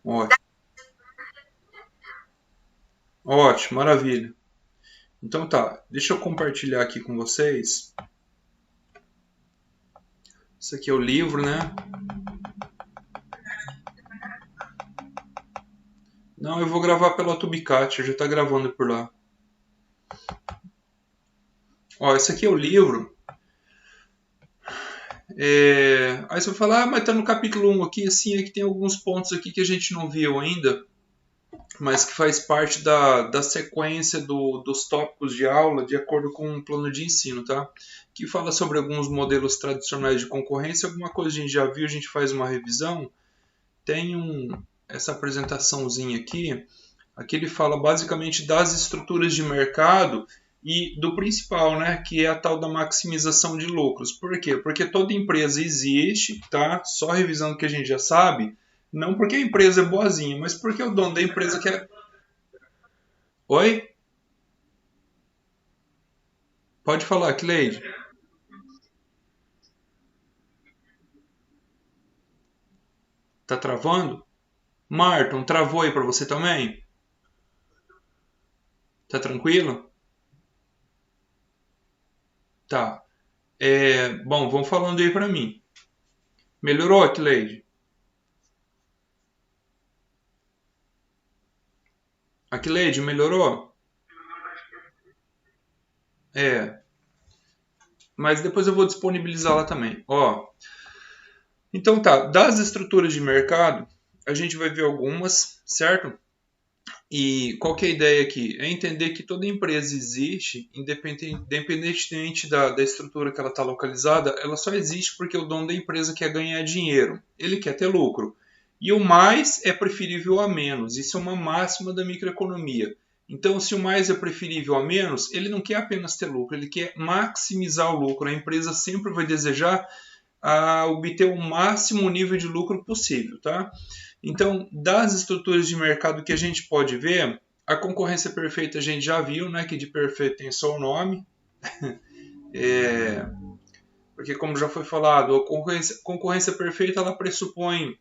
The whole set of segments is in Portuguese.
Ótimo, ótimo, maravilha. Então tá, deixa eu compartilhar aqui com vocês. Isso aqui é o livro, né? Não, eu vou gravar pela Tubicat, já tá gravando por lá. Ó, esse aqui é o livro. Aí você vai falar, mas tá no capítulo 1 aqui, assim, é que tem alguns pontos aqui que a gente não viu ainda, mas que faz parte da sequência dos tópicos de aula de acordo com o plano de ensino, tá? Que fala sobre alguns modelos tradicionais de concorrência, alguma coisa a gente já viu, a gente faz uma revisão. Tem essa apresentaçãozinha aqui, aqui ele fala basicamente das estruturas de mercado e do principal, né, que é a tal da maximização de lucros. Por quê? Porque toda empresa existe, tá? Só revisando o que a gente já sabe, não porque a empresa é boazinha, mas porque o dono da empresa quer. Oi? Pode falar, Cleide. Tá travando? Marton, travou aí para você também? Tá tranquilo? Tá. Bom, vão falando aí para mim. Melhorou, Cleide? A Cleide, melhorou? É, mas depois eu vou disponibilizar lá também. Ó, então tá, das estruturas de mercado, a gente vai ver algumas, certo? E qual que é a ideia aqui? É entender que toda empresa existe, independentemente da estrutura que ela está localizada, ela só existe porque o dono da empresa quer ganhar dinheiro, ele quer ter lucro. E o mais é preferível a menos, isso é uma máxima da microeconomia. Então, se o mais é preferível a menos, ele não quer apenas ter lucro, ele quer maximizar o lucro. A empresa sempre vai desejar obter o máximo nível de lucro possível, tá? Então, das estruturas de mercado que a gente pode ver, a concorrência perfeita a gente já viu, né? Que de perfeito tem só o nome, porque como já foi falado, a concorrência perfeita ela pressupõe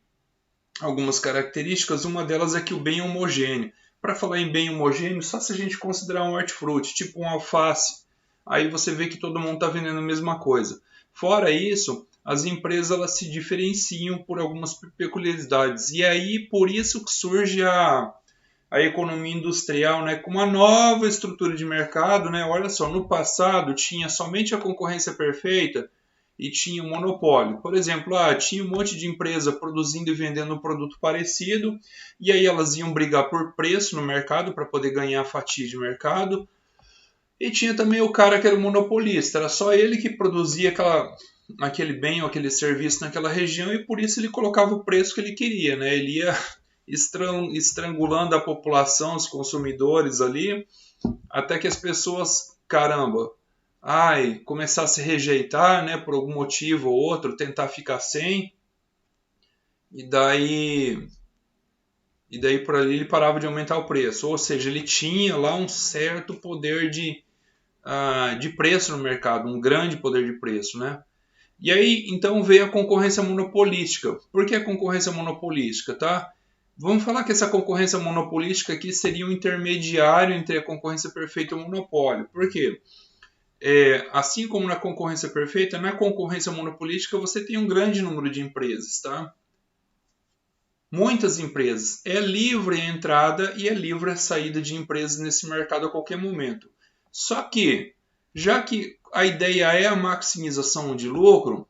algumas características. Uma delas é que o bem é homogêneo. Para falar em bem homogêneo, só se a gente considerar um hortifruti, tipo um alface, aí você vê que todo mundo está vendendo a mesma coisa. Fora isso, as empresas elas se diferenciam por algumas peculiaridades. E aí, por isso que surge a economia industrial, né, com uma nova estrutura de mercado, né? Olha só, no passado tinha somente a concorrência perfeita e tinha o monopólio. Por exemplo, tinha um monte de empresa produzindo e vendendo um produto parecido, e aí elas iam brigar por preço no mercado para poder ganhar fatia de mercado. E tinha também o cara que era o monopolista, era só ele que produzia aquele bem ou aquele serviço naquela região e por isso ele colocava o preço que ele queria, né? Ele ia estrangulando a população, os consumidores ali, até que as pessoas, caramba, começar a se rejeitar, né, por algum motivo ou outro, tentar ficar sem, e daí por ali ele parava de aumentar o preço, ou seja, ele tinha lá um certo poder de preço no mercado, um grande poder de preço, né? E aí, então, veio a concorrência monopolística. Por que a concorrência monopolística, tá? Vamos falar que essa concorrência monopolística aqui seria um intermediário entre a concorrência perfeita e o monopólio. Por quê? Assim como na concorrência perfeita, na concorrência monopolística você tem um grande número de empresas, tá? Muitas empresas. É livre a entrada e é livre a saída de empresas nesse mercado a qualquer momento. Só que, já que a ideia é a maximização de lucro,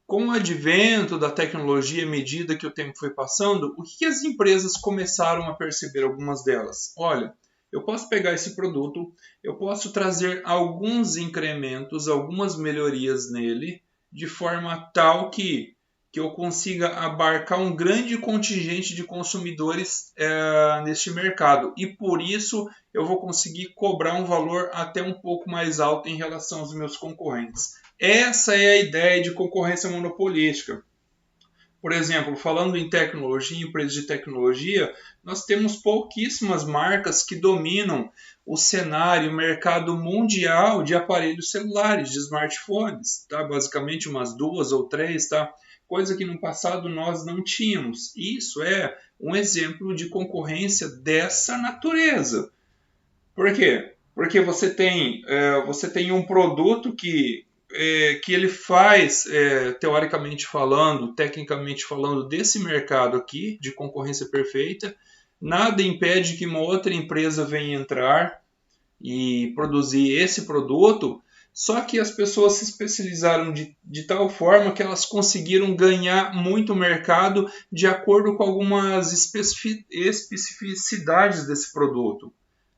com o advento da tecnologia, à medida que o tempo foi passando, o que as empresas começaram a perceber, algumas delas? Olha, eu posso pegar esse produto, eu posso trazer alguns incrementos, algumas melhorias nele, de forma tal que eu consiga abarcar um grande contingente de consumidores neste mercado. E por isso eu vou conseguir cobrar um valor até um pouco mais alto em relação aos meus concorrentes. Essa é a ideia de concorrência monopolística. Por exemplo, falando em tecnologia, empresas de tecnologia, nós temos pouquíssimas marcas que dominam o cenário, o mercado mundial de aparelhos celulares, de smartphones, tá? Basicamente umas duas ou três, tá? coisa que no passado nós não tínhamos. Isso é um exemplo de concorrência dessa natureza. Por quê? Porque você tem um produto que ele faz, teoricamente falando, tecnicamente falando, desse mercado aqui, de concorrência perfeita. Nada impede que uma outra empresa venha entrar e produzir esse produto, só que as pessoas se especializaram de tal forma que elas conseguiram ganhar muito mercado de acordo com algumas especificidades desse produto.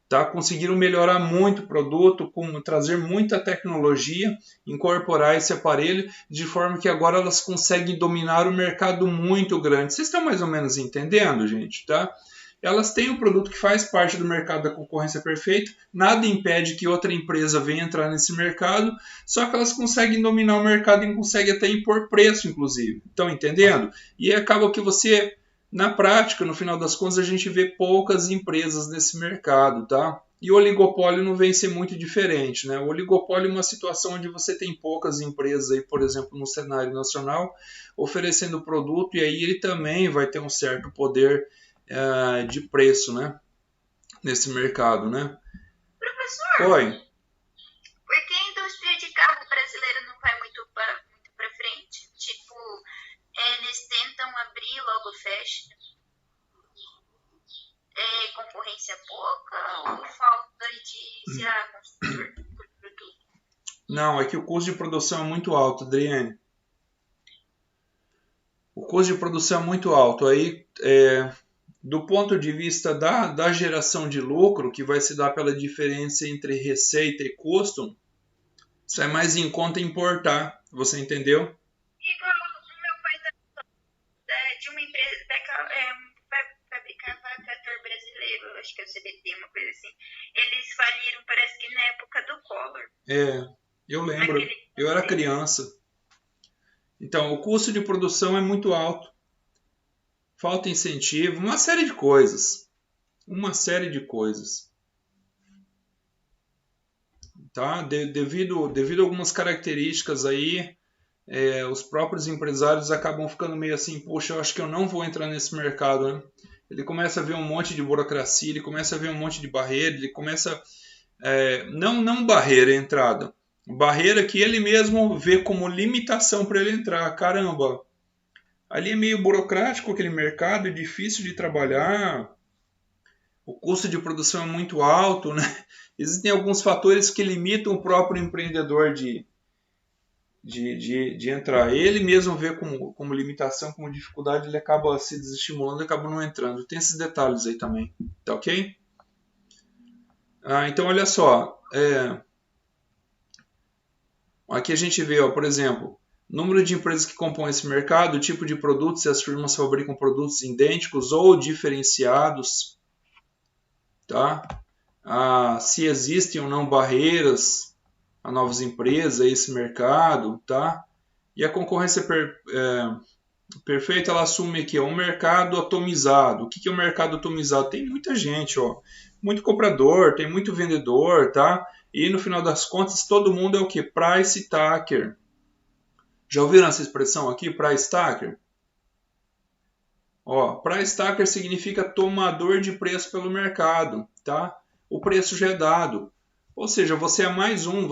Tá? Conseguiram melhorar muito o produto, trazer muita tecnologia, incorporar esse aparelho, de forma que agora elas conseguem dominar o mercado muito grande. Vocês estão mais ou menos entendendo, gente? Tá? Elas têm um produto que faz parte do mercado da concorrência perfeita, nada impede que outra empresa venha entrar nesse mercado, só que elas conseguem dominar o mercado e conseguem até impor preço, inclusive. Estão entendendo? E acaba que você... Na prática, no final das contas, a gente vê poucas empresas nesse mercado, tá? E o oligopólio não vem ser muito diferente, né? O oligopólio é uma situação onde você tem poucas empresas aí, por exemplo, no cenário nacional, oferecendo produto, e aí ele também vai ter um certo poder de preço, né? Nesse mercado, né? Professor, Oi. por que a indústria de carro brasileira não vai muito para frente? Tipo, eles tentam abrir, logo fecha. Concorrência pouca ou falta de, sei lá, construtor por produto? Não, é que o custo de produção é muito alto, Adriane. O custo de produção é muito alto. Aí, do ponto de vista da geração de lucro, que vai se dar pela diferença entre receita e custo, sai mais em conta importar. Você entendeu? Igual o meu pai de uma empresa, fabricava trator brasileiro, acho que é o CBT, uma coisa assim. Eles faliram, parece que na época do Collor. Eu lembro. Eu era criança. Então, o custo de produção é muito alto. Falta incentivo, uma série de coisas. Uma série de coisas. Tá? Devido a algumas características aí, os próprios empresários acabam ficando meio assim, poxa, eu acho que eu não vou entrar nesse mercado, né? Ele começa a ver um monte de burocracia, ele começa a ver um monte de barreira, ele começa... não barreira, entrada. Barreira que ele mesmo vê como limitação para ele entrar. Caramba, ali é meio burocrático aquele mercado, é difícil de trabalhar, o custo de produção é muito alto, né? Existem alguns fatores que limitam o próprio empreendedor de entrar. Ele mesmo vê como limitação, como dificuldade, ele acaba se desestimulando e acaba não entrando. Tem esses detalhes aí também, tá ok? Então, olha só. Aqui a gente vê, por exemplo, número de empresas que compõem esse mercado, tipo de produtos, se as firmas fabricam produtos idênticos ou diferenciados, tá? Se existem ou não barreiras a novas empresas, a esse mercado, tá? E a concorrência perfeita, ela assume que é um mercado atomizado. O que é um mercado atomizado? Tem muita gente, muito comprador, tem muito vendedor, tá? E no final das contas, todo mundo é o que? Price taker. Já ouviram essa expressão aqui, price taker? Price taker significa tomador de preço pelo mercado, tá? O preço já é dado. Ou seja, você é mais um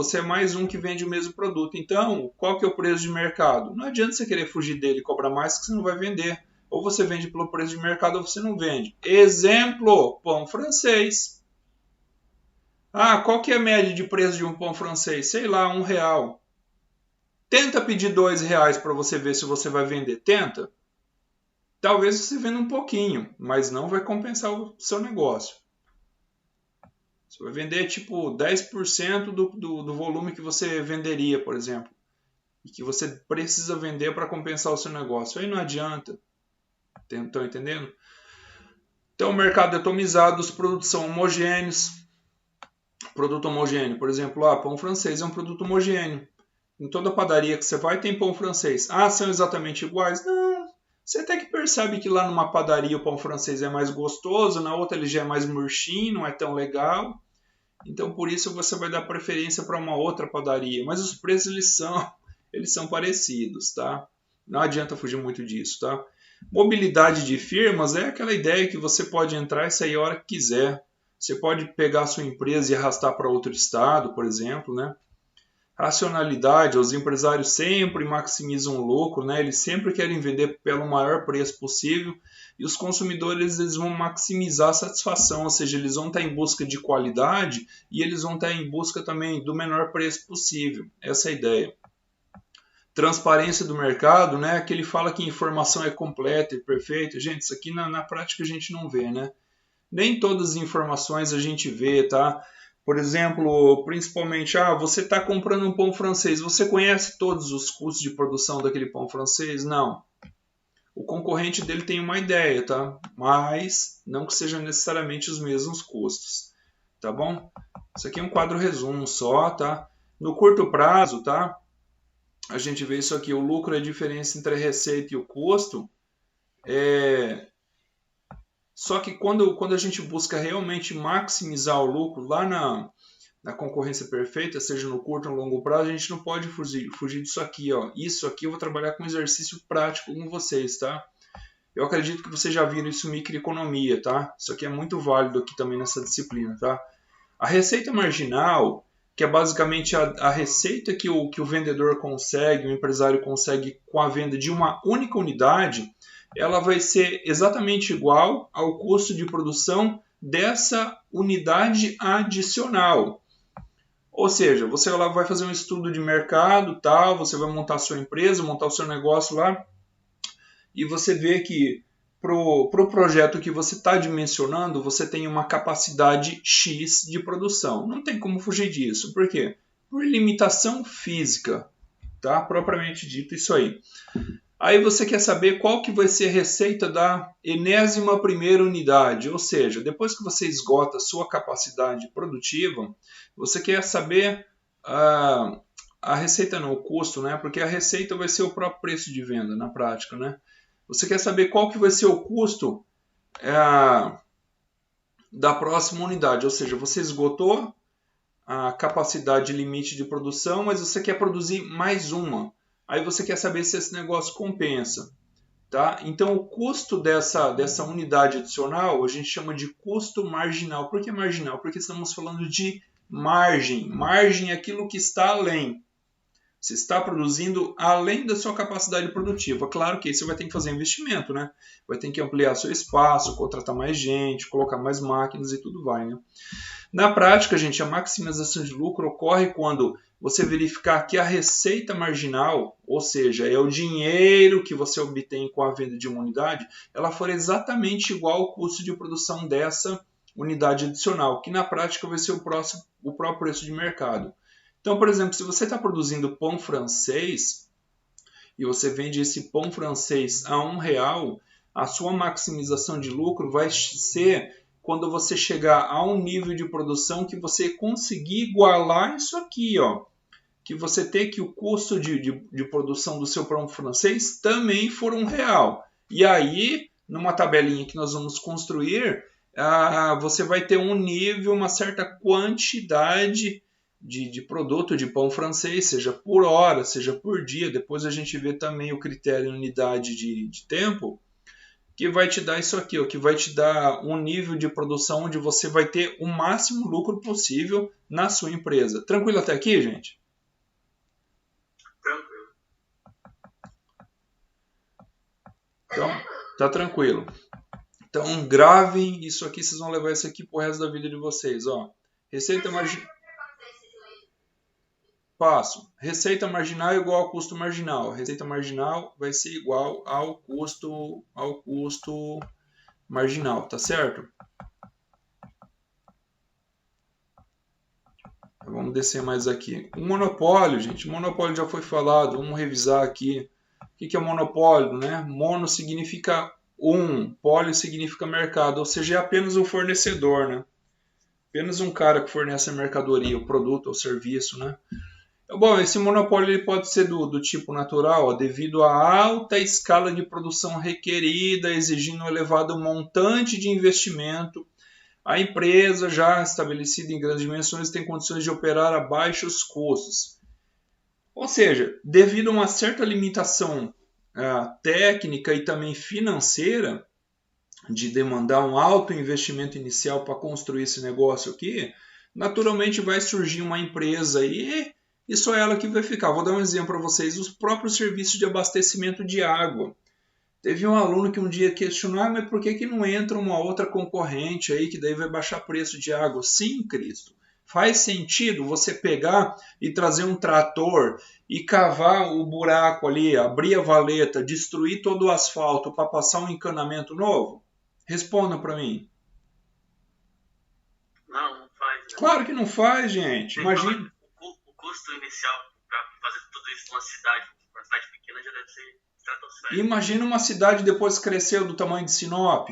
que vende o mesmo produto. Então, qual que é o preço de mercado? Não adianta você querer fugir dele e cobrar mais que você não vai vender. Ou você vende pelo preço de mercado ou você não vende. Exemplo, pão francês. Qual que é a média de preço de um pão francês? Sei lá, R$1. Tenta pedir R$2 para você ver se você vai vender. Tenta. Talvez você venda um pouquinho, mas não vai compensar o seu negócio. Você vai vender tipo 10% do volume que você venderia, por exemplo. E que você precisa vender para compensar o seu negócio. Aí não adianta. Estão entendendo? Então o mercado é atomizado, os produtos são homogêneos. Produto homogêneo, por exemplo, pão francês é um produto homogêneo. Em toda padaria que você vai tem pão francês. São exatamente iguais? Não. Você até que percebe que lá numa padaria o pão francês é mais gostoso, na outra ele já é mais murchinho, não é tão legal. Então por isso você vai dar preferência para uma outra padaria. Mas os preços eles são parecidos, tá? Não adianta fugir muito disso, tá? Mobilidade de firmas é aquela ideia que você pode entrar e sair a hora que quiser. Você pode pegar a sua empresa e arrastar para outro estado, por exemplo, né? Racionalidade, os empresários sempre maximizam o lucro, né? Eles sempre querem vender pelo maior preço possível e os consumidores eles vão maximizar a satisfação, ou seja, eles vão estar em busca de qualidade e eles vão estar em busca também do menor preço possível. Essa é a ideia. Transparência do mercado, né? Que ele fala que a informação é completa e perfeita. Gente, isso aqui na prática a gente não vê, né? Nem todas as informações a gente vê, tá? Por exemplo, principalmente, você está comprando um pão francês, você conhece todos os custos de produção daquele pão francês? Não. O concorrente dele tem uma ideia, tá? Mas não que sejam necessariamente os mesmos custos, tá bom? Isso aqui é um quadro resumo só, tá? No curto prazo, tá? A gente vê isso aqui, o lucro é a diferença entre a receita e o custo. Só que quando a gente busca realmente maximizar o lucro lá na concorrência perfeita, seja no curto ou no longo prazo, a gente não pode fugir disso aqui. Ó. Isso aqui eu vou trabalhar com exercício prático com vocês, tá? Eu acredito que vocês já viram isso em microeconomia, tá? Isso aqui é muito válido aqui também nessa disciplina, tá? A receita marginal, que é basicamente a receita que o vendedor consegue, o empresário consegue com a venda de uma única unidade, ela vai ser exatamente igual ao custo de produção dessa unidade adicional. Ou seja, você lá vai fazer um estudo de mercado, tal, você vai montar a sua empresa, montar o seu negócio lá, e você vê que para o projeto que você está dimensionando, você tem uma capacidade X de produção. Não tem como fugir disso. Por quê? Por limitação física, tá? Propriamente dito isso aí. Aí você quer saber qual que vai ser a receita da enésima-primeira unidade, ou seja, depois que você esgota a sua capacidade produtiva, você quer saber a receita não, o custo, né? Porque a receita vai ser o próprio preço de venda na prática, né? Você quer saber qual que vai ser o custo da próxima unidade, ou seja, você esgotou a capacidade limite de produção, mas você quer produzir mais uma. Aí você quer saber se esse negócio compensa. Tá? Então, o custo dessa unidade adicional a gente chama de custo marginal. Por que marginal? Porque estamos falando de margem. Margem é aquilo que está além. Você está produzindo além da sua capacidade produtiva. Claro que aí você vai ter que fazer investimento, né? Vai ter que ampliar seu espaço, contratar mais gente, colocar mais máquinas e tudo vai, né? Na prática, gente, a maximização de lucro ocorre quando você verificar que a receita marginal, ou seja, é o dinheiro que você obtém com a venda de uma unidade, ela for exatamente igual ao custo de produção dessa unidade adicional, que na prática vai ser o próprio preço de mercado. Então, por exemplo, se você está produzindo pão francês e você vende esse pão francês a R$1, a sua maximização de lucro vai ser quando você chegar a um nível de produção que você conseguir igualar isso aqui, ó, que você ter que o custo de produção do seu pão francês também for R$1. E aí, numa tabelinha que nós vamos construir, você vai ter um nível, uma certa quantidade de produto de pão francês, seja por hora, seja por dia. Depois a gente vê também o critério em unidade de tempo, que vai te dar isso aqui, ó, que vai te dar um nível de produção onde você vai ter o máximo lucro possível na sua empresa. Tranquilo até aqui, gente? Tranquilo. Então, tá tranquilo. Então, gravem isso aqui, vocês vão levar isso aqui pro resto da vida de vocês, ó. Receita marginal. Passo. Receita marginal é igual ao custo marginal. Receita marginal vai ser igual ao custo marginal, tá certo? Vamos descer mais aqui. O monopólio, gente. O monopólio já foi falado. Vamos revisar aqui. O que é monopólio, né? Mono significa um. Pólio significa mercado. Ou seja, é apenas um fornecedor, né? Apenas um cara que fornece a mercadoria, o produto ou serviço, né? Bom, esse monopólio ele pode ser do tipo natural, ó, devido à alta escala de produção requerida, exigindo um elevado montante de investimento. A empresa, já estabelecida em grandes dimensões, tem condições de operar a baixos custos. Ou seja, devido a uma certa limitação técnica e também financeira de demandar um alto investimento inicial para construir esse negócio aqui, naturalmente vai surgir uma empresa aí e só ela que vai ficar. Vou dar um exemplo para vocês, os próprios serviços de abastecimento de água. Teve um aluno que um dia questionou, mas por que não entra uma outra concorrente aí que daí vai baixar preço de água? Sim, Cristo. Faz sentido você pegar e trazer um trator e cavar o buraco ali, abrir a valeta, destruir todo o asfalto para passar um encanamento novo? Responda para mim. Não faz. Né? Claro que não faz, gente. Imagina. O custo inicial para fazer tudo isso numa cidade pequena já deve ser estratosférico. Imagina uma cidade depois que cresceu do tamanho de Sinop.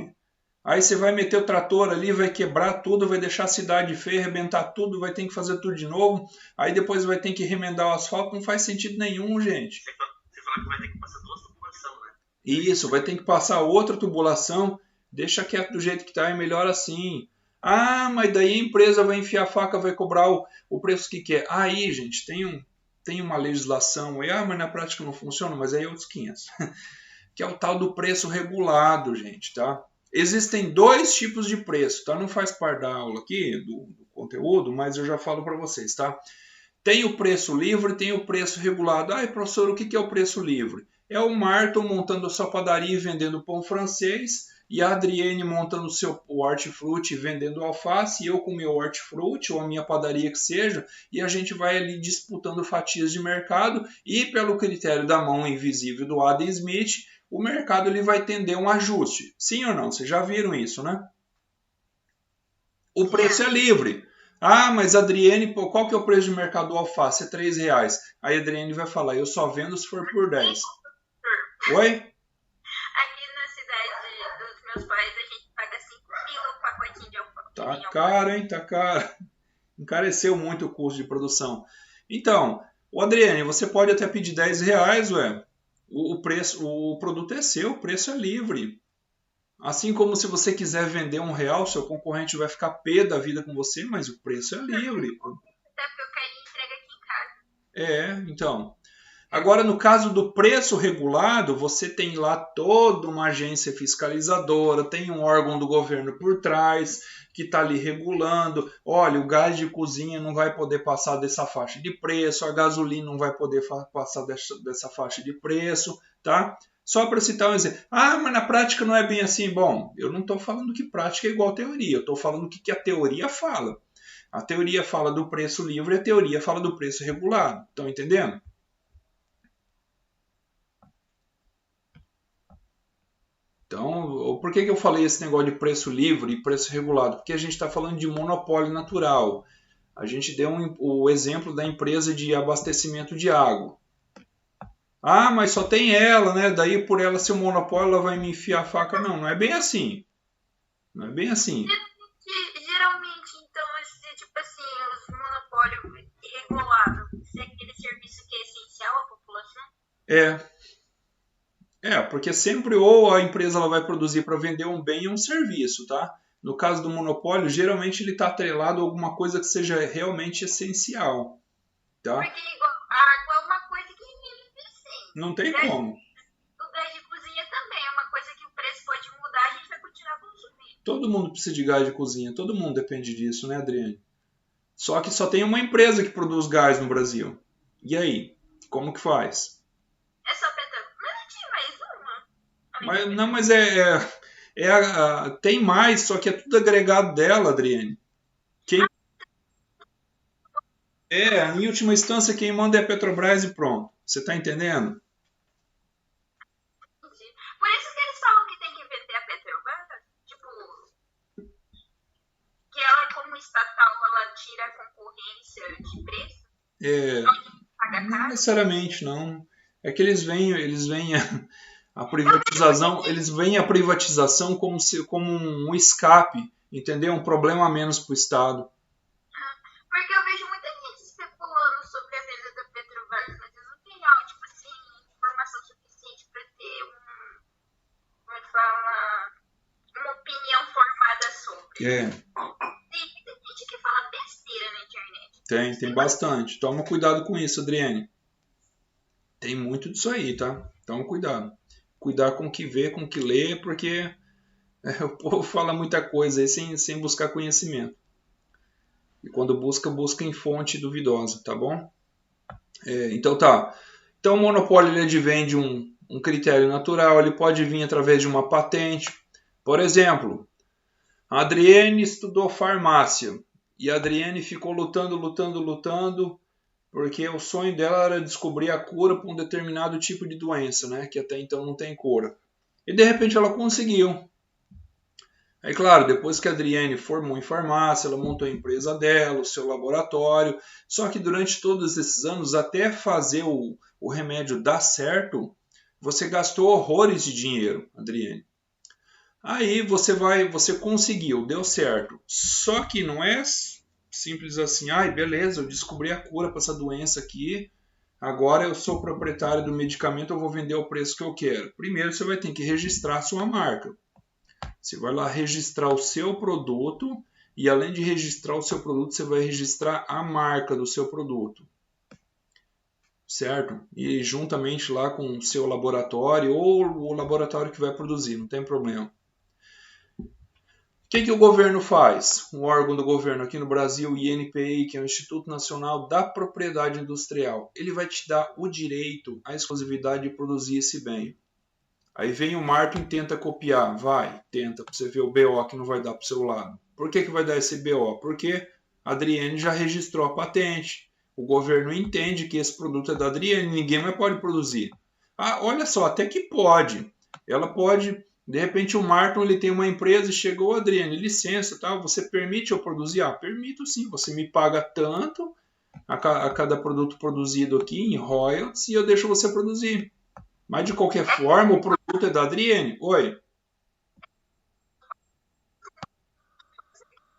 Aí você vai meter o trator ali, vai quebrar tudo, vai deixar a cidade feia, arrebentar tudo, vai ter que fazer tudo de novo. Aí depois vai ter que remendar o asfalto. Não faz sentido nenhum, gente. Você fala que vai ter que passar 2 tubulações, né? Isso, vai ter que passar outra tubulação. Deixa quieto do jeito que está, é melhor assim. Ah, mas daí a empresa vai enfiar a faca, vai cobrar o preço que quer. Aí, gente, tem uma legislação aí, mas na prática não funciona, mas aí é outros 500. Que é o tal do preço regulado, gente, tá? Existem 2 tipos de preço, tá? Não faz parte da aula aqui, do conteúdo, mas eu já falo para vocês, tá? Tem o preço livre, tem o preço regulado. Ah, professor, o que é o preço livre? É o Marton montando a sua padaria e vendendo pão francês, e a Adriene montando o hortifruti vendendo alface, e eu com o meu hortifruti, ou a minha padaria que seja, e a gente vai ali disputando fatias de mercado, e pelo critério da mão invisível do Adam Smith, o mercado ele vai tender um ajuste. Sim ou não? Vocês já viram isso, né? O preço é livre. Ah, mas Adriene, qual que é o preço de mercado do alface? É R$3. Aí a Adriene vai falar, eu só vendo se for por 10. Oi? Aqui na cidade dos meus pais, a gente paga 5 pila o pacotinho de alface. Tá caro, hein? Tá caro. Encareceu muito o custo de produção. Então, Adriene, você pode até pedir R$10, ué. O produto é seu, o preço é livre. Assim como se você quiser vender R$1, seu concorrente vai ficar pé da vida com você, mas o preço é livre. Até porque eu quero entrega aqui em casa. Então. Agora, no caso do preço regulado, você tem lá toda uma agência fiscalizadora, tem um órgão do governo por trás que está ali regulando. Olha, o gás de cozinha não vai poder passar dessa faixa de preço, a gasolina não vai poder passar dessa faixa de preço, tá? Só para citar um exemplo. Ah, mas na prática não é bem assim. Bom, eu não estou falando que prática é igual a teoria, eu estou falando o que a teoria fala. A teoria fala do preço livre e a teoria fala do preço regulado. Estão entendendo? Então, por que eu falei esse negócio de preço livre e preço regulado? Porque a gente está falando de monopólio natural. A gente deu o exemplo da empresa de abastecimento de água. Ah, mas só tem ela, né? Daí por ela ser um monopólio, ela vai me enfiar a faca. Não, não é bem assim. Não é bem assim. Geralmente, então, tipo assim, os monopólios regulados, é aquele serviço que é essencial à população? Porque sempre ou a empresa ela vai produzir para vender um bem ou um serviço, tá? No caso do monopólio, geralmente ele está atrelado a alguma coisa que seja realmente essencial, tá? Porque a água é uma coisa que vive sempre. Não tem como. O gás de cozinha também é uma coisa que o preço pode mudar, a gente vai continuar consumindo. Todo mundo precisa de gás de cozinha, todo mundo depende disso, né, Adriane? Só que só tem uma empresa que produz gás no Brasil. E aí? Como que faz? É só Petrobras? Mas não tinha mais uma. Mas tem mais, só que é tudo agregado dela, Adriane. Em última instância, quem manda é a Petrobras e pronto. Você está entendendo? Por isso que eles falam que tem que vender a Petrobras, tipo, que ela, como estatal, ela tira a concorrência de preço? Não necessariamente, não. É que eles veem a privatização, como um escape, entendeu? Um problema a menos para o Estado. Porque eu vejo muita gente especulando sobre a venda da Petrobras, mas eu não tenho, tipo assim, informação suficiente para ter uma opinião formada sobre. Tem muita gente que fala besteira na internet. Tem bastante. Toma cuidado com isso, Adriane. Tem muito disso aí, tá? Toma cuidado. cuidar com o que vê, com o que lê, porque o povo fala muita coisa aí sem buscar conhecimento. E quando busca em fonte duvidosa, tá bom? Então tá. Então o monopólio ele advém de um critério natural, ele pode vir através de uma patente. Por exemplo, a Adrienne estudou farmácia e a Adrienne ficou lutando, porque o sonho dela era descobrir a cura para um determinado tipo de doença, né? Que até então não tem cura. E de repente ela conseguiu. Aí, claro, depois que a Adrienne formou em farmácia, ela montou a empresa dela, o seu laboratório. Só que durante todos esses anos, até fazer o remédio dar certo, você gastou horrores de dinheiro, Adrienne. Aí você conseguiu, deu certo. Só que não é simples assim, beleza, eu descobri a cura para essa doença aqui, agora eu sou proprietário do medicamento, eu vou vender ao preço que eu quero. Primeiro você vai ter que registrar a sua marca. Você vai lá registrar o seu produto e além de registrar o seu produto, você vai registrar a marca do seu produto. Certo? E juntamente lá com o seu laboratório ou o laboratório que vai produzir, não tem problema. O que o governo faz? Um órgão do governo aqui no Brasil, o INPI, que é o Instituto Nacional da Propriedade Industrial, ele vai te dar o direito, a exclusividade de produzir esse bem. Aí vem o Martin e tenta copiar, tenta, para você ver o BO que não vai dar para o seu lado. Por que vai dar esse BO? Porque a Adrienne já registrou a patente, o governo entende que esse produto é da Adrienne, ninguém mais pode produzir. Olha só, até que pode, ela pode... De repente o Martin ele tem uma empresa e chegou, Adrienne, licença, tá? Você permite eu produzir? Permito sim, você me paga tanto a cada produto produzido aqui em royalties e eu deixo você produzir. Mas de qualquer forma o produto é da Adrienne. Oi?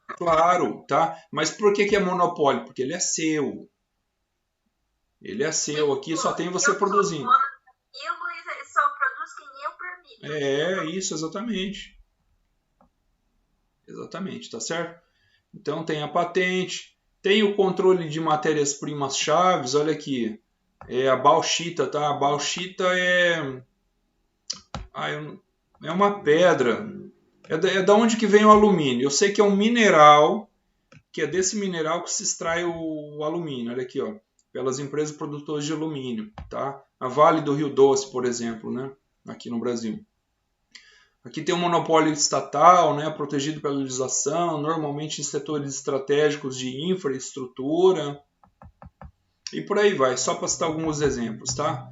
Claro, tá? Mas por que é monopólio? Porque ele é seu. Ele é seu, aqui só tem você produzindo. Isso, exatamente. Exatamente, tá certo? Então tem a patente, tem o controle de matérias-primas chaves, olha aqui. A bauxita, tá? A bauxita é uma pedra. É da onde que vem o alumínio. Eu sei que é um mineral, que é desse mineral que se extrai o alumínio. Olha aqui, ó. Pelas empresas produtoras de alumínio, tá? A Vale do Rio Doce, por exemplo, né? Aqui no Brasil. Aqui tem um monopólio estatal, né, protegido pela legislação, normalmente em setores estratégicos de infraestrutura. E por aí vai, só para citar alguns exemplos, tá?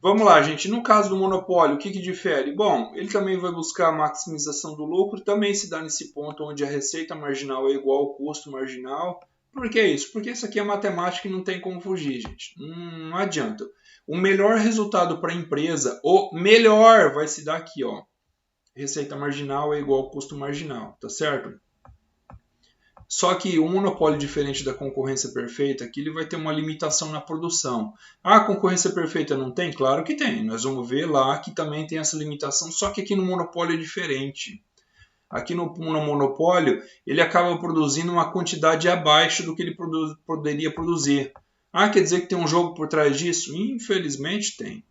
Vamos lá, gente. No caso do monopólio, o que difere? Bom, ele também vai buscar a maximização do lucro, também se dá nesse ponto onde a receita marginal é igual ao custo marginal. Por que isso? Porque isso aqui é matemática e não tem como fugir, gente. Não adianta. O melhor resultado para a empresa, o melhor vai se dar aqui, ó. Receita marginal é igual ao custo marginal, tá certo? Só que o monopólio, diferente da concorrência perfeita, aqui ele vai ter uma limitação na produção. A concorrência perfeita não tem? Claro que tem. Nós vamos ver lá que também tem essa limitação, só que aqui no monopólio é diferente. Aqui no monopólio, ele acaba produzindo uma quantidade abaixo do que ele poderia produzir. Quer dizer que tem um jogo por trás disso? Infelizmente tem.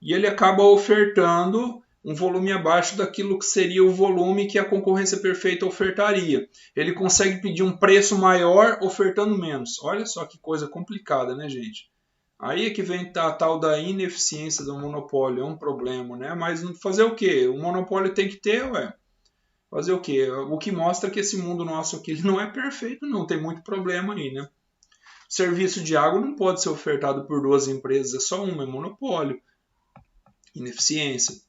E ele acaba ofertando um volume abaixo daquilo que seria o volume que a concorrência perfeita ofertaria. Ele consegue pedir um preço maior ofertando menos. Olha só que coisa complicada, né, gente? Aí é que vem a tal da ineficiência do monopólio. É um problema, né? Mas fazer o quê? O monopólio tem que ter, Fazer o quê? O que mostra que esse mundo nosso aqui ele não é perfeito, não. Tem muito problema aí, né? Serviço de água não pode ser ofertado por duas empresas, é só uma, é monopólio. Ineficiência.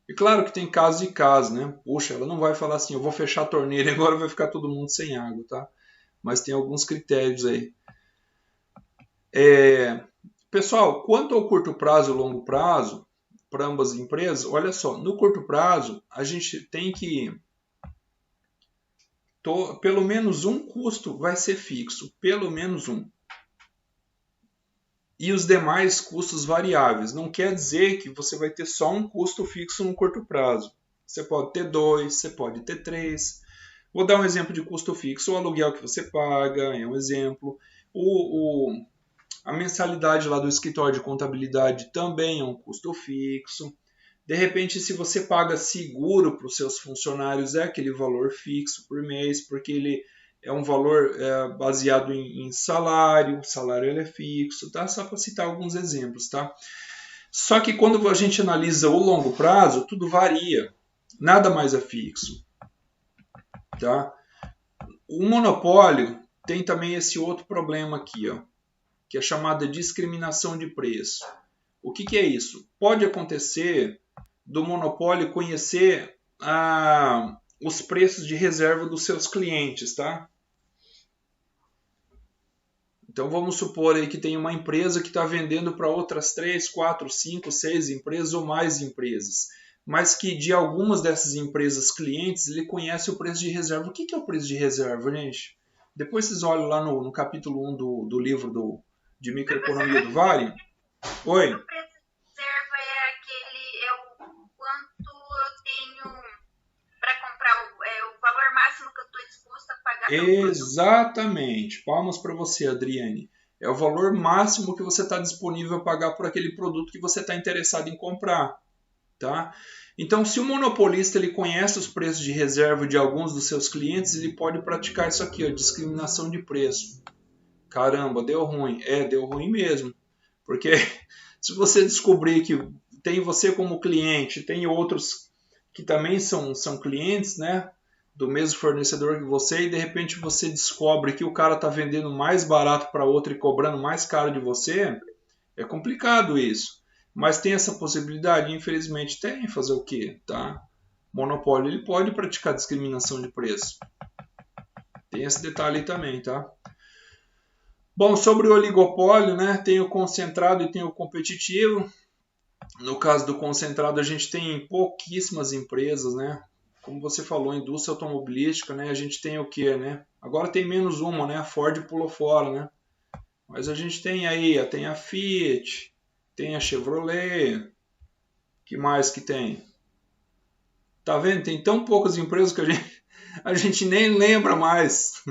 E claro que tem casos e casos, né? Puxa, ela não vai falar assim, eu vou fechar a torneira e agora vai ficar todo mundo sem água, tá? Mas tem alguns critérios aí. Pessoal, quanto ao curto prazo e longo prazo, para ambas as empresas, olha só, no curto prazo, a gente tem que... pelo menos um custo vai ser fixo, pelo menos um. E os demais custos variáveis. Não quer dizer que você vai ter só um custo fixo no curto prazo. Você pode ter 2, você pode ter 3. Vou dar um exemplo de custo fixo. O aluguel que você paga é um exemplo. A mensalidade lá do escritório de contabilidade também é um custo fixo. De repente, se você paga seguro para os seus funcionários, é aquele valor fixo por mês, porque ele é um valor baseado em salário, o salário ele é fixo, tá? Só para citar alguns exemplos, tá? Só que quando a gente analisa o longo prazo, tudo varia, nada mais é fixo, tá? O monopólio tem também esse outro problema aqui, ó, que é chamada discriminação de preço. O que é isso? Pode acontecer do monopólio conhecer os preços de reserva dos seus clientes, tá? Então vamos supor aí que tem uma empresa que está vendendo para outras 3, 4, 5, 6 empresas ou mais empresas, mas que de algumas dessas empresas clientes ele conhece o preço de reserva. O que é o preço de reserva, gente? Depois vocês olham lá no capítulo 1 do livro de microeconomia do Vale. Oi? O preço de reserva é o quanto eu tenho para comprar, o valor máximo que eu estou disposto a pagar. Exatamente. Palmas para você, Adriane. É o valor máximo que você está disponível a pagar por aquele produto que você está interessado em comprar. Tá? Então, se o monopolista ele conhece os preços de reserva de alguns dos seus clientes, ele pode praticar isso aqui, ó, discriminação de preço. Caramba, deu ruim. Deu ruim mesmo. Porque se você descobrir que tem você como cliente, tem outros que também são clientes, né, do mesmo fornecedor que você, e de repente você descobre que o cara está vendendo mais barato para outro e cobrando mais caro de você, é complicado isso. Mas tem essa possibilidade? Infelizmente tem. Fazer o quê? Tá? Monopólio ele pode praticar discriminação de preço. Tem esse detalhe aí também, tá? Bom, sobre o oligopólio, né? Tem o concentrado e tem o competitivo. No caso do concentrado, a gente tem pouquíssimas empresas, né? Como você falou, indústria automobilística, né? A gente tem o quê, né? Agora tem menos uma, né? A Ford pulou fora, né? Mas a gente tem aí, tem a Fiat, tem a Chevrolet, que mais que tem? Tá vendo? Tem tão poucas empresas que a gente nem lembra mais.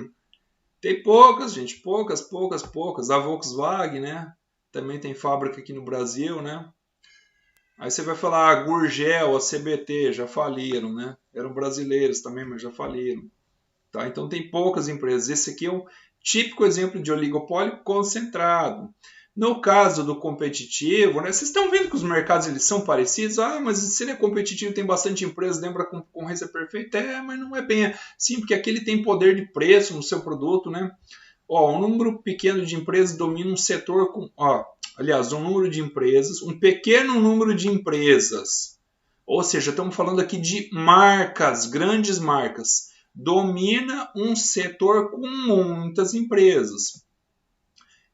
Tem poucas, gente, poucas. A Volkswagen, né? Também tem fábrica aqui no Brasil, né? Aí você vai falar, a Gurgel, a CBT, já faliram, né? Eram brasileiros também, mas já faliram. Tá? Então tem poucas empresas. Esse aqui é um típico exemplo de oligopólio concentrado. No caso do competitivo, né, vocês estão vendo que os mercados eles são parecidos? Mas se ele é competitivo tem bastante empresas, lembra a concorrência perfeita? Mas não é bem assim, porque aqui ele tem poder de preço no seu produto, né? Um número pequeno de empresas domina um setor com... um número de empresas, um pequeno número de empresas. Ou seja, estamos falando aqui de marcas, grandes marcas. Domina um setor com muitas empresas.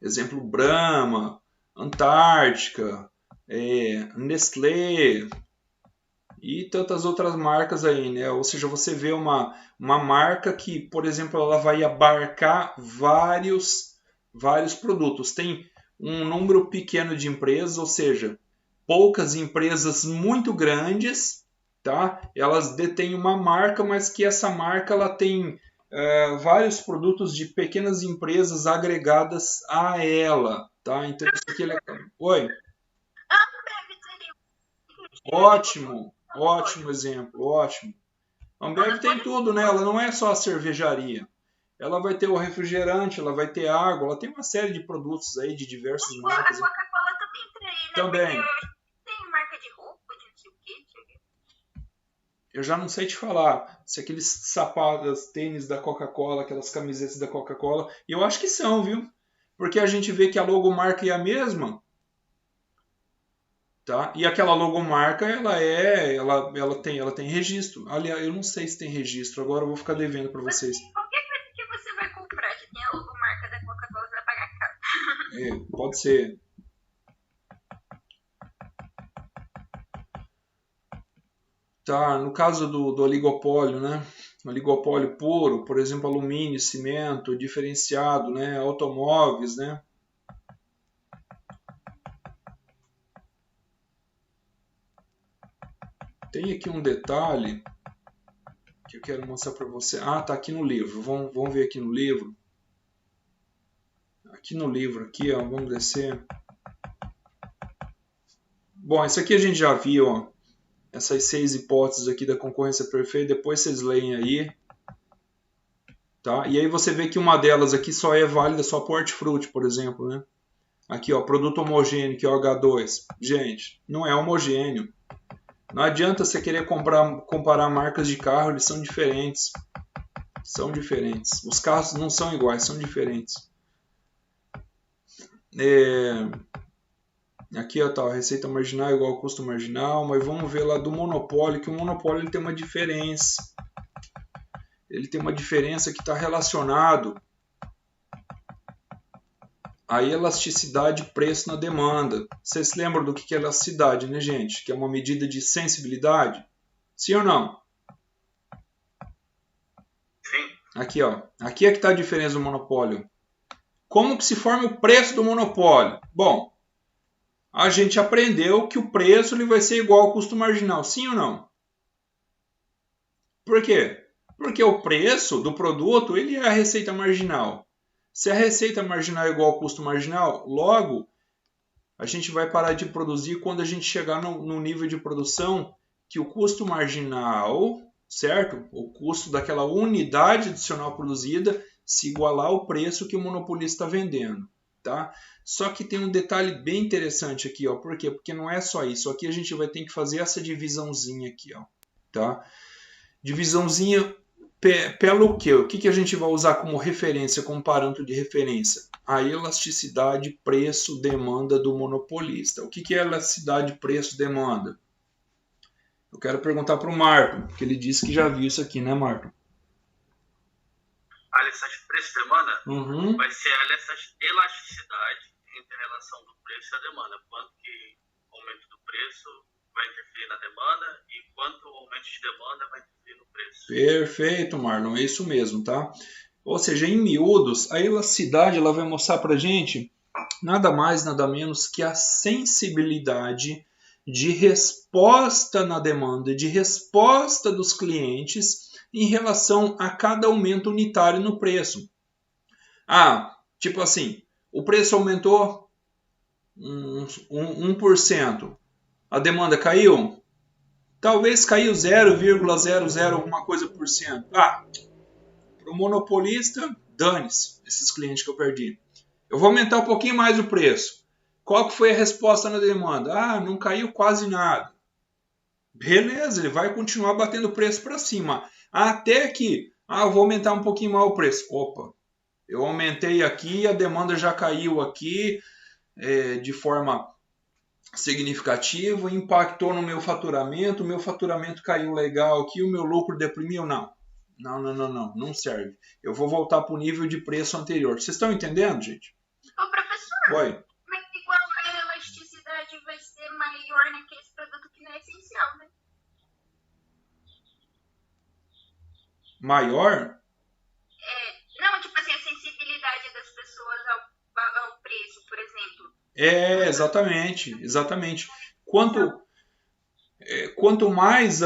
Exemplo, Brahma, Antártica, Nestlé e tantas outras marcas aí, né? Ou seja, você vê uma marca que, por exemplo, ela vai abarcar vários produtos. Tem um número pequeno de empresas, ou seja, poucas empresas muito grandes, tá? Elas detêm uma marca, mas que essa marca ela tem vários produtos de pequenas empresas agregadas a ela, tá? Então isso aqui é... Oi? Ótimo exemplo, ótimo. A Ambev tem tudo, né? Ela não é só a cervejaria. Ela vai ter o refrigerante, ela vai ter água, ela tem uma série de produtos aí de diversas marcas. A Coca-Cola também tem, né? Também. Tem marca de roupa, de não sei o quê. Eu já não sei te falar se aqueles sapatos, tênis da Coca-Cola, aquelas camisetas da Coca-Cola, e eu acho que são, viu? Porque a gente vê que a logomarca é a mesma, tá? E aquela logomarca, ela tem registro. Aliás, eu não sei se tem registro, agora eu vou ficar devendo para vocês. Qualquer coisa que você vai comprar que tem a logomarca da Coca-Cola, você vai pagar caro. Pode ser. Tá, no caso do oligopólio, né? Oligopólio puro, por exemplo, alumínio, cimento, diferenciado, né? Automóveis, né? Tem aqui um detalhe que eu quero mostrar para você. Tá aqui no livro. Vamos ver aqui no livro. Aqui no livro, aqui, ó, vamos descer. Bom, isso aqui a gente já viu, ó. essas 6 hipóteses aqui da concorrência perfeita, depois vocês leem aí. Tá? E aí você vê que uma delas aqui só é válida só para o hortifruti, por exemplo, né? Aqui, ó, produto homogêneo, que é o H2. Gente, não é homogêneo. Não adianta você querer comparar marcas de carro, eles são diferentes. São diferentes. Os carros não são iguais, são diferentes. Aqui, ó, tá, a receita marginal é igual ao custo marginal, mas vamos ver lá do monopólio, que o monopólio ele tem uma diferença. Ele tem uma diferença que está relacionado à elasticidade preço na demanda. Vocês se lembram do que é elasticidade, né, gente? Que é uma medida de sensibilidade? Sim ou não? Sim. Aqui, ó. Aqui é que está a diferença do monopólio. Como que se forma o preço do monopólio? Bom, a gente aprendeu que o preço ele vai ser igual ao custo marginal. Sim ou não? Por quê? Porque o preço do produto ele é a receita marginal. Se a receita marginal é igual ao custo marginal, logo a gente vai parar de produzir quando a gente chegar no nível de produção que o custo marginal, certo? O custo daquela unidade adicional produzida se igualar ao preço que o monopolista está vendendo. Tá? Só que tem um detalhe bem interessante aqui. Ó. Por quê? Porque não é só isso. Aqui a gente vai ter que fazer essa divisãozinha aqui. Ó. Tá? Divisãozinha pelo quê? O que a gente vai usar como referência, como parâmetro de referência? A elasticidade preço-demanda do monopolista. O que é elasticidade preço-demanda? Eu quero perguntar para o Marco, porque ele disse que já viu isso aqui, né, Marco? A elasticidade preço-demanda vai ser a elasticidade entre a relação do preço e a demanda. Quanto que o aumento do preço vai interferir na demanda e quanto o aumento de demanda vai interferir no preço. Perfeito, Marlon, é isso mesmo, tá? Ou seja, em miúdos, a elasticidade ela vai mostrar para a gente nada mais, nada menos que a sensibilidade de resposta na demanda, de resposta dos clientes em relação a cada aumento unitário no preço. Tipo assim, o preço aumentou 1%. A demanda caiu? Talvez caiu 0,00 alguma coisa por cento. Para o monopolista, dane-se esses clientes que eu perdi. Eu vou aumentar um pouquinho mais o preço. Qual que foi a resposta na demanda? Não caiu quase nada. Beleza, ele vai continuar batendo o preço para cima. Até que, eu vou aumentar um pouquinho mais o preço. Opa, eu aumentei aqui, a demanda já caiu aqui de forma significativa, impactou no meu faturamento, o meu faturamento caiu legal aqui, o meu lucro deprimiu. Não serve. Eu vou voltar para o nível de preço anterior. Vocês estão entendendo, gente? Ô, professor, Oi. mas igual a elasticidade vai ser maior naquele produto que não é essencial, né? Maior? Não, tipo assim, a sensibilidade das pessoas ao preço, por exemplo. Exatamente. Quanto mais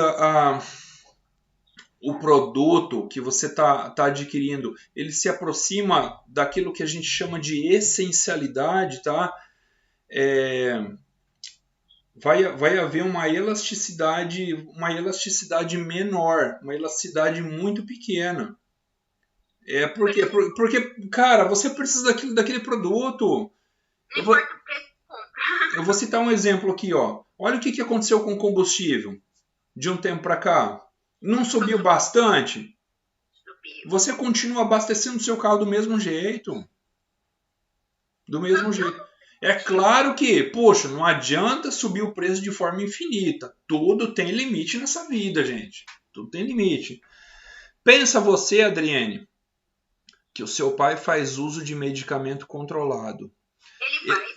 o produto que você está adquirindo, ele se aproxima daquilo que a gente chama de essencialidade, tá? Vai haver uma elasticidade menor, uma elasticidade muito pequena. Porque, cara, você precisa daquele produto. Eu vou citar um exemplo aqui, ó. Olha o que aconteceu com o combustível de um tempo para cá. Não subiu bastante? Você continua abastecendo o seu carro do mesmo jeito. Do mesmo jeito. É claro que, poxa, não adianta subir o preço de forma infinita. Tudo tem limite nessa vida, gente. Tudo tem limite. Pensa você, Adriane, que o seu pai faz uso de medicamento controlado. Ele faz.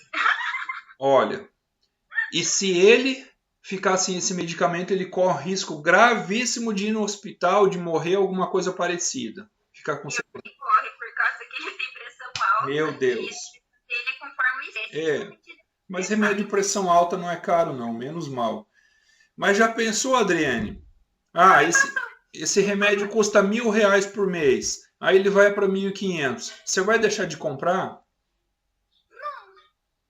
Olha, e se ele ficar sem esse medicamento, ele corre risco gravíssimo de ir no hospital, de morrer, alguma coisa parecida. Ficar com ele corre por causa que ele tem pressão alta. Meu Deus. Ele conforme mas remédio de pressão alta não é caro não, menos mal. Mas já pensou, Adriane? Esse remédio custa R$1.000 por mês. Aí ele vai para 1.500. Você vai deixar de comprar? Não.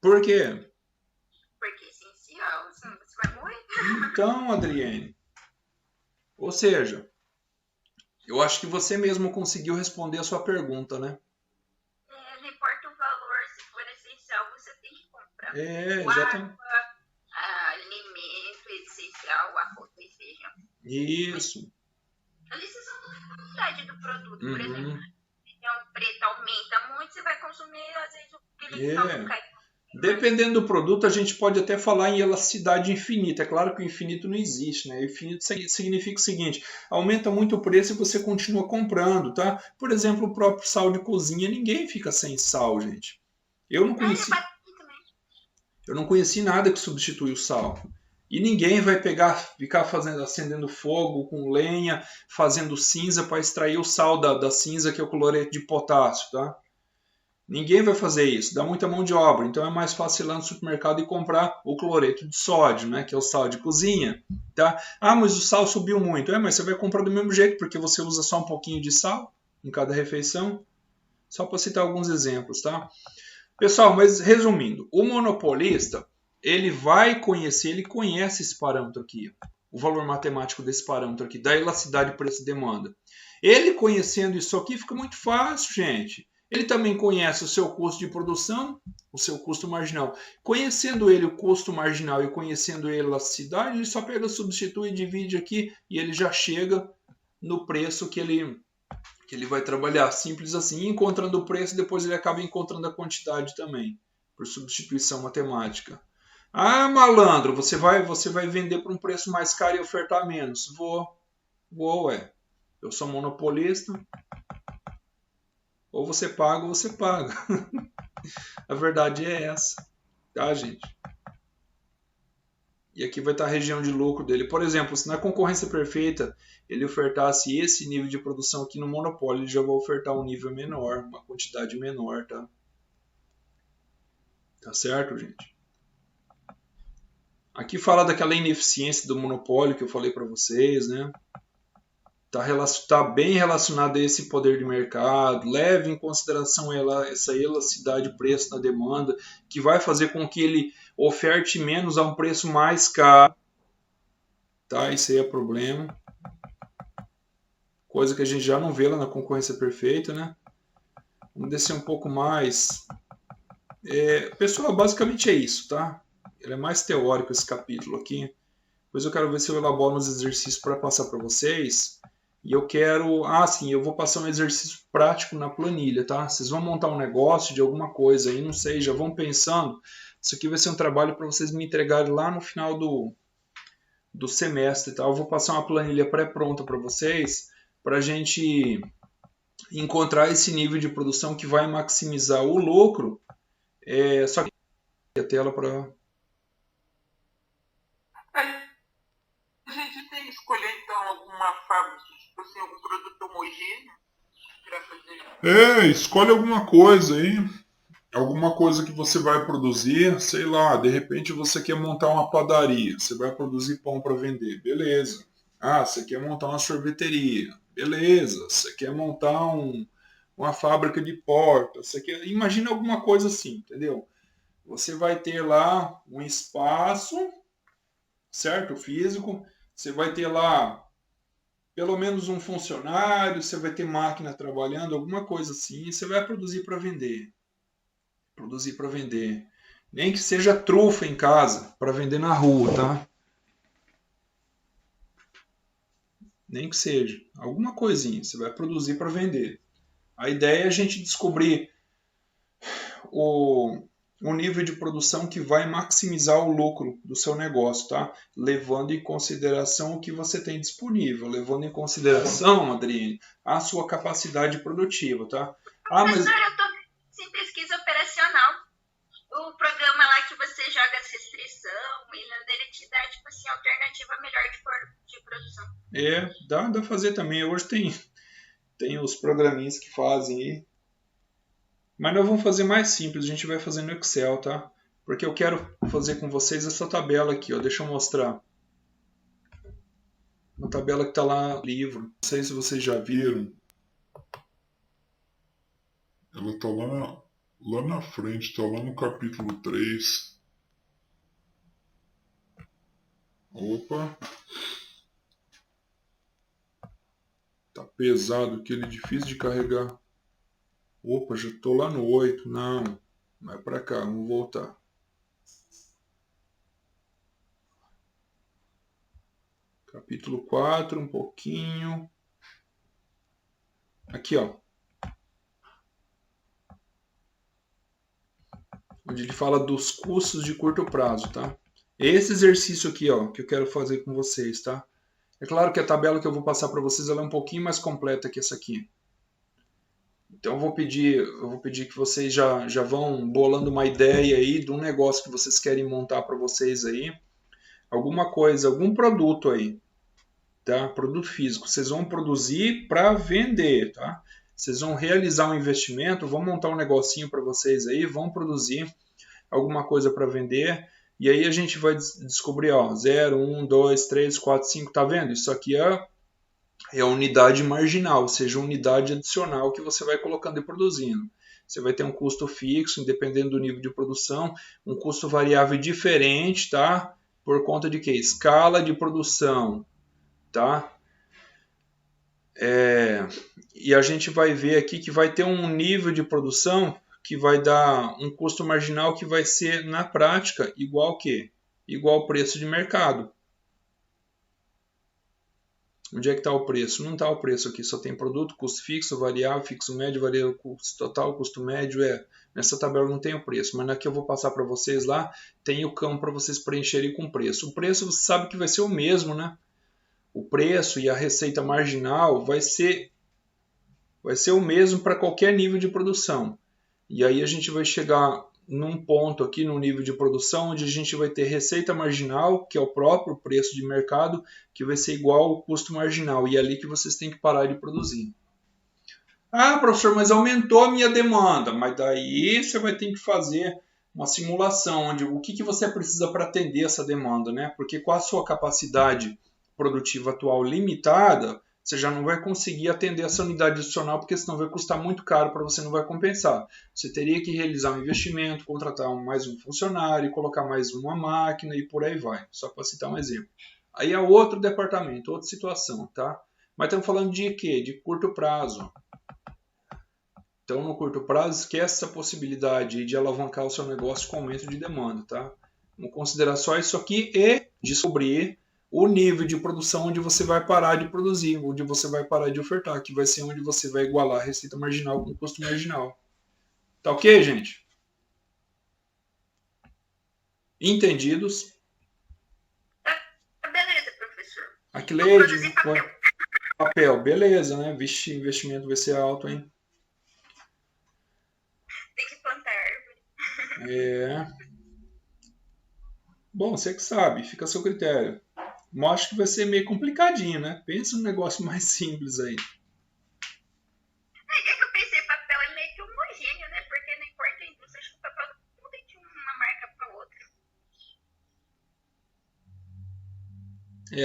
Por quê? Porque é essencial, senão você vai morrer. Então, Adriane, ou seja, eu acho que você mesmo conseguiu responder a sua pergunta, né? Não importa o valor, se for essencial, você tem que comprar. Exatamente. Água, alimento essencial, arroz e feijão. Isso. A decisão da qualidade do produto, por exemplo, o preto aumenta muito, você vai consumir, às vezes, o que cai. Dependendo do produto, a gente pode até falar em elasticidade infinita. É claro que o infinito não existe, né? O infinito significa o seguinte: aumenta muito o preço e você continua comprando, tá? Por exemplo, o próprio sal de cozinha, ninguém fica sem sal, gente. Eu não conheci nada que substitui o sal. E ninguém vai ficar acendendo fogo com lenha, fazendo cinza para extrair o sal da cinza, que é o cloreto de potássio, tá? Ninguém vai fazer isso, dá muita mão de obra, então é mais fácil ir lá no supermercado e comprar o cloreto de sódio, né, que é o sal de cozinha, tá? Ah, mas o sal subiu muito. Mas você vai comprar do mesmo jeito, porque você usa só um pouquinho de sal em cada refeição. Só para citar alguns exemplos, tá? Pessoal, mas resumindo, o monopolista, ele conhece esse parâmetro aqui, o valor matemático desse parâmetro aqui, da elasticidade preço-demanda. Ele conhecendo isso aqui fica muito fácil, gente. Ele também conhece o seu custo de produção, o seu custo marginal. Conhecendo ele o custo marginal e conhecendo ele a elasticidade, ele só pega, substitui, divide aqui e ele já chega no preço que ele vai trabalhar. Simples assim. Encontrando o preço, depois ele acaba encontrando a quantidade também, por substituição matemática. Ah, malandro, você vai vender por um preço mais caro e ofertar menos. Vou, eu sou monopolista. Ou você paga ou você paga. A verdade é essa, tá, gente? E aqui vai estar a região de lucro dele. Por exemplo, se na concorrência perfeita ele ofertasse esse nível de produção aqui no monopólio, ele já vai ofertar um nível menor, uma quantidade menor, tá? Tá certo, gente? Aqui fala daquela ineficiência do monopólio que eu falei para vocês, né? Tá bem relacionado a esse poder de mercado, leve em consideração essa elasticidade de preço na demanda, que vai fazer com que ele oferte menos a um preço mais caro. Tá? Isso aí é problema. Coisa que a gente já não vê lá na concorrência perfeita, né? Vamos descer um pouco mais. Pessoal, basicamente é isso, tá? Ele é mais teórico esse capítulo aqui. Depois eu quero ver se eu elaboro uns exercícios para passar para vocês. E eu quero... sim, eu vou passar um exercício prático na planilha, tá? Vocês vão montar um negócio de alguma coisa aí, não sei, já vão pensando. Isso aqui vai ser um trabalho para vocês me entregarem lá no final do semestre, tá? Eu vou passar uma planilha pré-pronta para vocês, para a gente encontrar esse nível de produção que vai maximizar o lucro. Só que a tela para... A gente tem que escolher, então, alguma fábrica, tipo assim, algum produto homogêneo para fazer. Escolhe alguma coisa aí. Alguma coisa que você vai produzir, sei lá, de repente você quer montar uma padaria, você vai produzir pão para vender, beleza. Você quer montar uma sorveteria, beleza. Você quer montar uma fábrica de portas, imagina alguma coisa assim, entendeu? Você vai ter lá um espaço, certo? Físico, você vai ter lá pelo menos um funcionário, você vai ter máquina trabalhando, alguma coisa assim, e você vai produzir para vender. Produzir para vender. Nem que seja trufa em casa, para vender na rua, tá? Nem que seja. Alguma coisinha, você vai produzir para vender. A ideia é a gente descobrir o nível de produção que vai maximizar o lucro do seu negócio, tá? Levando em consideração o que você tem disponível, levando em consideração, Adriane, a sua capacidade produtiva, tá? Mas... eu tô sem pesquisa operacional. O programa lá que você joga as restrição e ele te dá, tipo assim, alternativa melhor de produção. Dá pra fazer também. Hoje tem os programinhas que fazem aí. Mas nós vamos fazer mais simples, a gente vai fazer no Excel, tá? Porque eu quero fazer com vocês essa tabela aqui, ó. Deixa eu mostrar. Uma tabela que está lá no livro. Não sei se vocês já viram. Ela está lá na frente, está lá no capítulo 3. Opa. Tá pesado aquele, difícil de carregar. Opa, já tô lá no 8. Não, vai pra cá, vamos voltar. Capítulo 4, um pouquinho. Aqui, ó. Onde ele fala dos custos de curto prazo, tá? Esse exercício aqui, ó, que eu quero fazer com vocês, tá? É claro que a tabela que eu vou passar para vocês ela é um pouquinho mais completa que essa aqui. Então eu vou pedir que vocês já vão bolando uma ideia aí de um negócio que vocês querem montar para vocês aí. Alguma coisa, algum produto aí, tá? Produto físico. Vocês vão produzir para vender, tá? Vocês vão realizar um investimento, vão montar um negocinho para vocês aí, vão produzir alguma coisa para vender. E aí a gente vai descobrir, ó, 0, 1, 2, 3, 4, 5, tá vendo? Isso aqui é a unidade marginal, ou seja, a unidade adicional que você vai colocando e produzindo. Você vai ter um custo fixo, independente do nível de produção, um custo variável diferente, tá? Por conta de quê? Escala de produção, tá? E a gente vai ver aqui que vai ter um nível de produção que vai dar um custo marginal que vai ser, na prática, igual o quê? Igual ao preço de mercado. Onde é que está o preço? Não está o preço aqui, só tem produto, custo fixo, variável, fixo médio, variável, custo total, custo médio. Nessa tabela não tem o preço, mas na que eu vou passar para vocês lá, tem o campo para vocês preencherem com preço. O preço você sabe que vai ser o mesmo, né? O preço e a receita marginal vai ser o mesmo para qualquer nível de produção. E aí a gente vai chegar num ponto aqui no nível de produção onde a gente vai ter receita marginal, que é o próprio preço de mercado, que vai ser igual ao custo marginal. E é ali que vocês têm que parar de produzir. Ah, professor, mas aumentou a minha demanda. Mas daí você vai ter que fazer uma simulação, onde o que você precisa para atender essa demanda, né? Porque com a sua capacidade produtiva atual limitada, você já não vai conseguir atender essa unidade adicional, porque senão vai custar muito caro para você, não vai compensar. Você teria que realizar um investimento, contratar mais um funcionário, colocar mais uma máquina e por aí vai. Só para citar um exemplo. Aí é outro departamento, outra situação, tá? Mas estamos falando de quê? De curto prazo. Então, no curto prazo, esquece essa possibilidade de alavancar o seu negócio com aumento de demanda, tá? Vamos considerar só isso aqui e descobrir o nível de produção onde você vai parar de produzir, onde você vai parar de ofertar, que vai ser onde você vai igualar a receita marginal com o custo marginal. Tá ok, gente? Entendidos? Beleza, professor. Aquileide, papel, beleza, né? Vixe, investimento vai ser alto, hein? Tem que plantar árvore. Bom, você que sabe, fica a seu critério. Mas acho que vai ser meio complicadinho, né? Pensa num negócio mais simples aí. É que eu pensei, papel é meio que homogêneo, né? Porque não importa a indústria, acho que o papel muda de uma marca para outra.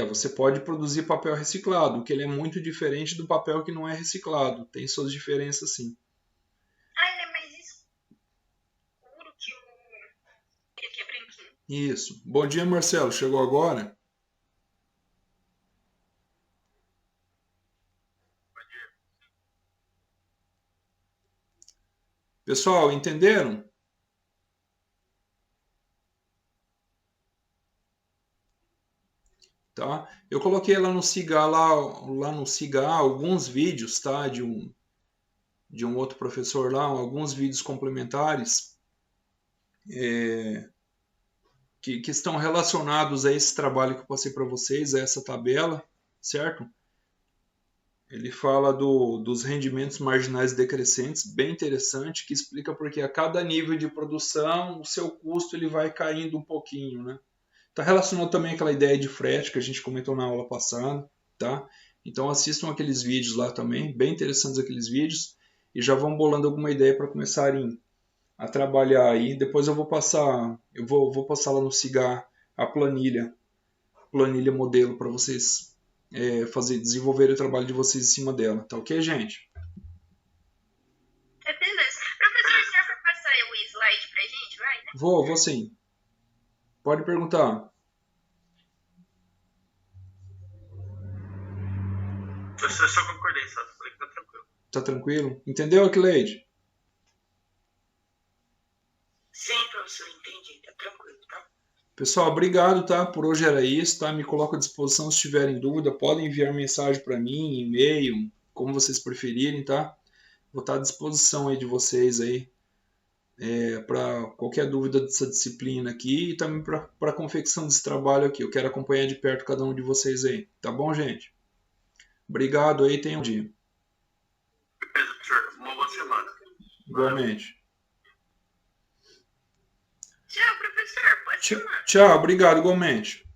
Você pode produzir papel reciclado, que ele é muito diferente do papel que não é reciclado. Tem suas diferenças, sim. Ele é mais escuro que o que é branquinho. Isso. Bom dia, Marcelo. Chegou agora? Pessoal, entenderam? Tá? Eu coloquei lá no Cigar, alguns vídeos, tá? De um outro professor lá, alguns vídeos complementares que estão relacionados a esse trabalho que eu passei para vocês, a essa tabela, certo? Ele fala dos rendimentos marginais decrescentes, bem interessante, que explica porque a cada nível de produção o seu custo ele vai caindo um pouquinho, né? Está relacionado também àquela ideia de frete que a gente comentou na aula passada, tá? Então assistam aqueles vídeos lá também, bem interessantes aqueles vídeos, e já vão bolando alguma ideia para começarem a trabalhar aí. Depois eu vou passar lá no Cigar a planilha modelo para vocês desenvolver o trabalho de vocês em cima dela, tá ok, gente? Beleza. Professor, o senhor vai passar o slide pra gente, vai, né? Vou sim. Pode perguntar. Eu só concordei, só falei que tá tranquilo. Tá tranquilo? Entendeu, Aquileide? Sim, professor, entendi. Tá tranquilo, tá? Pessoal, obrigado, tá? Por hoje era isso, tá? Me coloco à disposição se tiverem dúvida. Podem enviar mensagem para mim, e-mail, como vocês preferirem, tá? Vou estar à disposição aí de vocês aí para qualquer dúvida dessa disciplina aqui e também para a confecção desse trabalho aqui. Eu quero acompanhar de perto cada um de vocês aí. Tá bom, gente? Obrigado aí, tenham um dia. Beleza, professor. Uma boa semana. Igualmente. Tchau, professor. Pode chamar. Tchau, obrigado, igualmente.